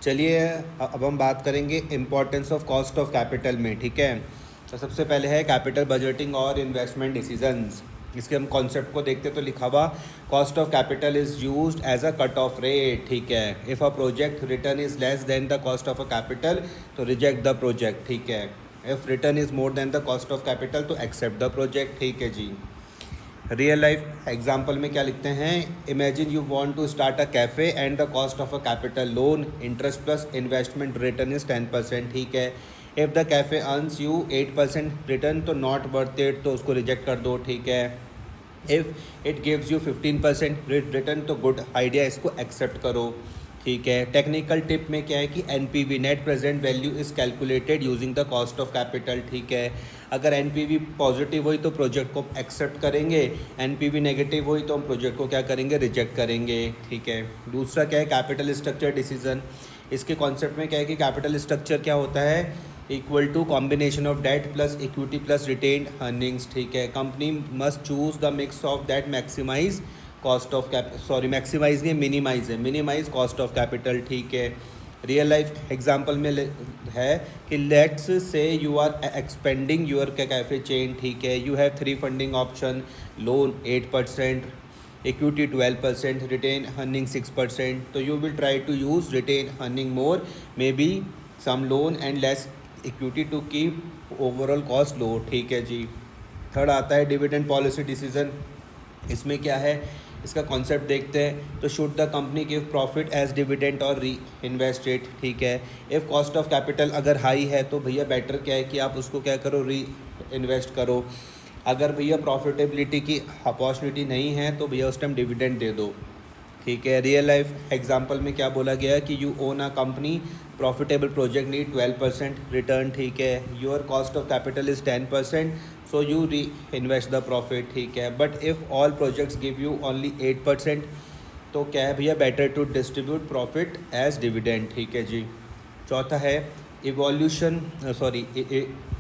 चलिए अब हम बात करेंगे importance of cost of capital में। ठीक है, तो सबसे पहले है कैपिटल बजटिंग और इन्वेस्टमेंट डिसीजंस। इसके हम कॉन्सेप्ट को देखते तो लिखा हुआ cost of capital is used as a cut off rate. ठीक है, if a project return is less than the cost of a capital तो रिजेक्ट द प्रोजेक्ट। ठीक है, if return is more than the cost of capital तो accept the project. ठीक है जी। Real life example में क्या लिखते हैं, imagine you want to start a cafe and the cost of a capital loan interest plus investment return is 10%। ठीक है, if the cafe earns you 8% return तो not worth it, तो उसको reject कर दो। ठीक है, if it gives you 15% return तो गुड आइडिया, इसको एक्सेप्ट करो। ठीक है, टेक्निकल टिप में क्या है कि NPV net present value is calculated using the cost of capital. ठीक है, अगर एनपीवी पॉजिटिव हुई तो प्रोजेक्ट को एक्सेप्ट करेंगे, एनपीवी नेगेटिव हुई तो हम प्रोजेक्ट को क्या करेंगे, रिजेक्ट करेंगे। ठीक है, दूसरा क्या है कैपिटल स्ट्रक्चर डिसीजन। इसके कॉन्सेप्ट में क्या है कि कैपिटल स्ट्रक्चर क्या होता है, equal to combination of debt plus equity plus retained earnings. ठीक है, company must choose the mix of that maximize cost of maximize नहीं, मिनिमाइज है, मिनिमाइज कॉस्ट ऑफ कैपिटल। ठीक है, रियल लाइफ एग्जांपल में है कि let's say you are expanding your cafe chain. ठीक है, you have 3 funding option, loan 8%, equity 12%, retain earning 6%, तो you will try to use retain earning more, may be some loan and less equity to keep overall cost low. ठीक है जी। Third आता है dividend policy decision. इसमें क्या है, इसका concept देखते हैं। तो should the company give profit as dividend और री इन्वेस्ट इट। ठीक है, इफ़ कॉस्ट ऑफ कैपिटल अगर हाई है तो भैया बेटर क्या है कि आप उसको क्या करो, री इन्वेस्ट करो। अगर भैया प्रॉफिटेबिलिटी की अपॉर्चुनिटी नहीं है तो भैया उस टाइम डिविडेंड दे दो। ठीक है, रियल लाइफ एग्जांपल में क्या बोला गया है कि you own a company, profitable project need 12% return. ठीक है, your cost of capital is 10%, so you reinvest the profit. ठीक है, but if all projects give you only 8% तो क्या है भैया, better to distribute profit as dividend. ठीक है जी। चौथा है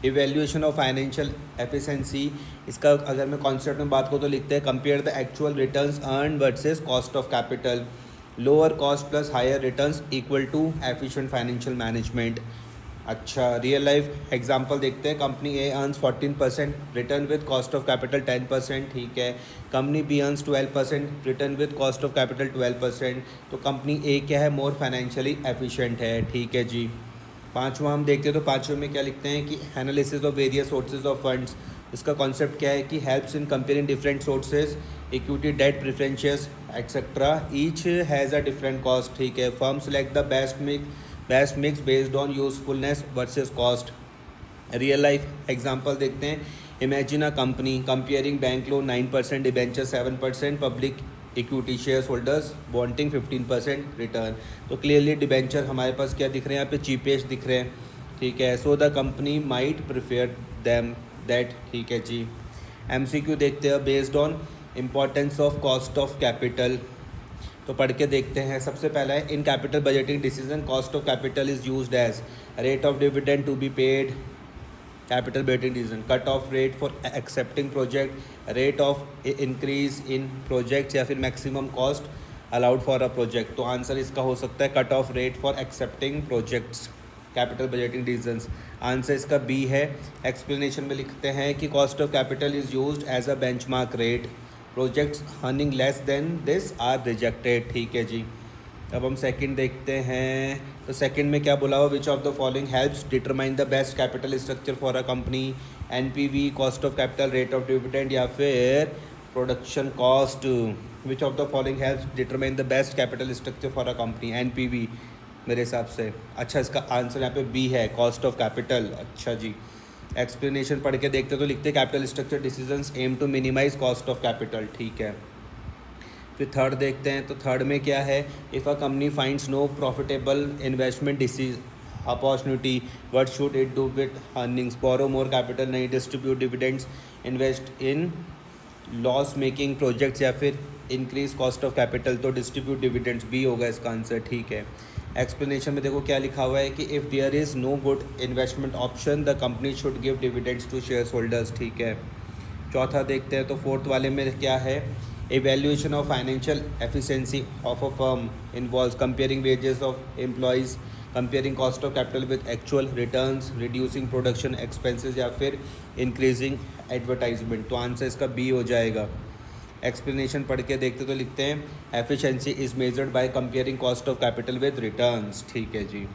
इवैल्यूएशन ऑफ फाइनेंशियल एफिशिएंसी। इसका अगर मैं कॉन्सेप्ट में बात करूँ तो लिखते हैं compare the actual returns earn versus cost of capital, lower cost plus higher returns equal to efficient financial management. अच्छा, रियल लाइफ एग्जांपल देखते हैं। Company A earns 14% return with cost of capital 10%। ठीक है, company B earns 12% return with cost of capital 12%, तो company ए क्या है, मोर financially efficient है। ठीक है जी। पांचवा हम देखते हैं तो पांचवें में क्या लिखते हैं कि analysis of various sources of funds. इसका कॉन्सेप्ट क्या है कि helps in comparing different sources, equity, debt, preferences etcetera, each has a different cost. ठीक है, firm select the best mix based on usefulness versus cost. Real life example देखते हैं। Imagine a company comparing bank loan 9%, debenture 7%, public equity share holders wanting 15% return. तो clearly debenture हमारे पास क्या दिख रहे हैं, यहाँ पे चीपेस्ट दिख रहे हैं। ठीक है, so the company might prefer them that. ठीक है जी। एमसीक्यू देखते हैं based on importance of cost of capital, तो पढ़ के देखते हैं। सबसे पहला है in capital budgeting decision cost of capital is used as rate of dividend to be paid, capital budgeting decision, cut off rate for accepting project, rate of increase in projects, या फिर maximum cost allowed for a project. तो answer इसका हो सकता है cut off rate for accepting projects, capital budgeting decisions. Answer इसका B है। Explanation में लिखते हैं कि cost of capital is used as a benchmark rate, projects earning less than this are rejected. ठीक है जी। अब हम सेकंड देखते हैं। तो सेकंड में क्या बोला हुआ, which of the following helps determine the best capital structure for a company, NPV, cost of capital, rate of dividend, या फिर production cost. Which of the following helps determine the best capital structure for a company, NPV मेरे हिसाब से। अच्छा, इसका answer यहाँ पे B है, कॉस्ट ऑफ कैपिटल। अच्छा जी। एक्सप्लेनेशन पढ़ के देखते तो लिखते capital structure decisions aim to minimize cost of capital. ठीक है, फिर थर्ड देखते हैं। तो थर्ड में क्या है, if a company finds no profitable investment डिसीज opportunity, what should it do with earnings, borrow more capital, नहीं distribute dividends, invest in loss making projects, या फिर इंक्रीज कॉस्ट ऑफ कैपिटल, तो डिस्ट्रीब्यूट डिविडेंड्स बी होगा इसका answer. ठीक है, explanation में देखो क्या लिखा हुआ है कि if there is no good investment option the company should give dividends to share holders. ठीक है, चौथा देखते हैं। तो फोर्थ वाले में क्या है, Evaluation of financial efficiency of a firm involves comparing wages of employees, comparing cost of capital with actual returns, reducing production expenses या फिर increasing advertisement. तो आंसर इसका बी हो जाएगा. एक्सप्लेनेशन पढ़ के देखते तो लिखते हैं efficiency is measured by comparing cost of capital with returns. ठीक है जी.